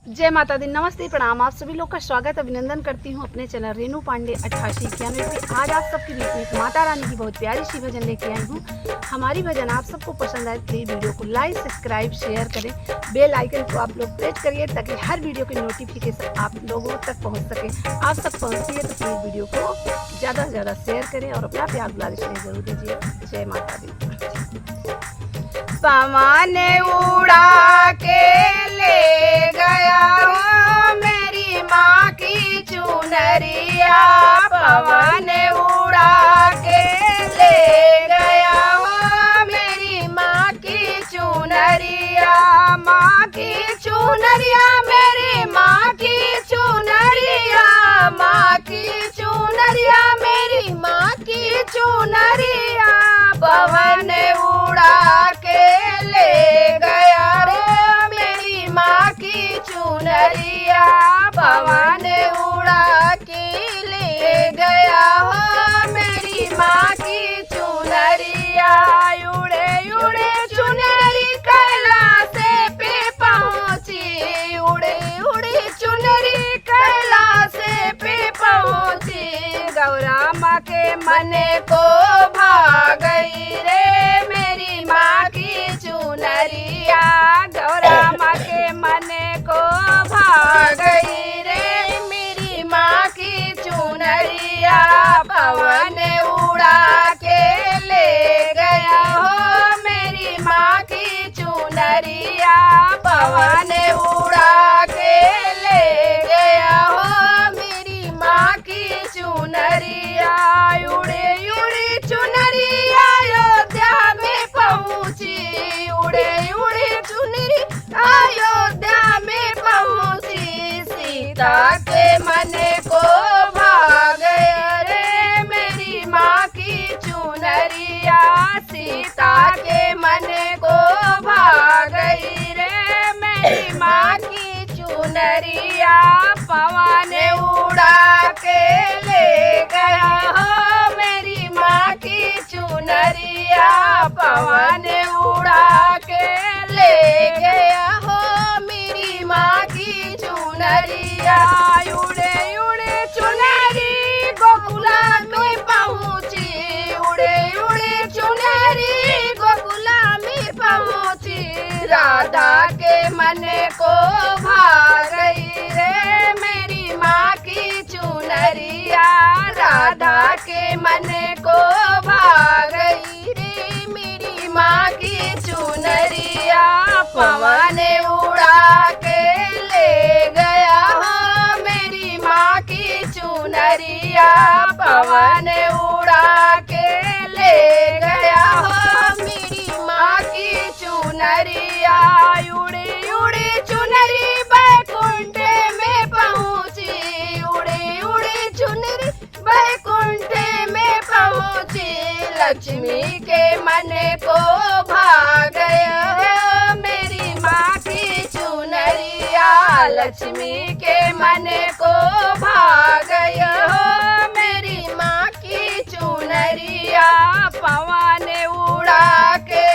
जय माता दी, नमस्ते, प्रणाम। आप सभी लोग का स्वागत अभिनंदन करती हूँ अपने चैनल रेनू पांडे 8891 पे। आज आप सबके बीच में एक माता रानी की बहुत प्यारी सी भजन लेके आई हूँ। हमारी भजन आप सबको पसंद आए प्लीज़ वीडियो को लाइक, सब्सक्राइब, शेयर करें। बेल आइकन को आप लोग प्रेस करिए ताकि हर वीडियो की नोटिफिकेशन आप लोगों तक पहुँच सके। आप तक पहुँचती है तो प्लीज़ वीडियो को ज़्यादा से ज़्यादा शेयर करें और अपना प्यार दुलार जरूर दीजिए। जय माता दी। पवन उड़ा के ले गया हो मेरी माँ की चुनरिया, पवन उड़ा के ले गया हो मेरी माँ की चुनरिया, माँ की चुनरिया मेरी माँ की चुनरिया, माँ की चुनरिया मेरी माँ की चुनरिया, पवन उड़ा के ले गया रे मेरी माँ की चुनरिया, पवन उड़ा के ले गया हो मेरी माँ की चुनरिया। उड़े उड़े चुनरी कैलाश पे पहुँची, उड़े उड़े चुनरी कैलाश पे पहुँची, गौरा माँ के मन को भा गई रे मेरी माँ की चुनरिया, गौरा माँ के मन को भा गई रे मेरी माँ की चुनरिया, पवन उड़ा के ले गया हो मेरी माँ की चुनरिया, पवन उड़ा के ले गया हो मेरी माँ की चुनरिया। उड़े उड़े चुनरिया अयोध्या में पहुँची, उड़े उड़े चुनरी अयोध्या में पहुँची, सीता के मन को भा गया रे मेरी माँ की चुनरिया, सीता के मन को भा गई रे मेरी माँ की चुनरिया, पवन उड़ा के ले गया हो मेरी माँ की चुनरिया, पवन उड़ा के ले गया हो मेरी माँ की चुनरिया। उड़े उड़े चुनरी गोकुला में पहुँची, उड़े उड़े चुनरी गोकुला में पहुँची, राधा के मन को भा गई रे मेरी माँ की चुनरिया, राधा के मन को भा गई रे मेरी माँ की चुनरिया, पवन उड़ा के ले गया हो मेरी माँ की चुनरिया, पवन उड़ा के ले गया हो मेरी माँ की चुनरिया। उड़े उड़े चुनरी बैकुंठ में पहुँची, उड़े उड़े चुनरी बैकुंठ में पहुँची, लक्ष्मी के मन को भा गया मेरी माँ की चुनरिया, लक्ष्मी के मन को भा गया मेरी माँ की चुनरिया, पवन उड़ा के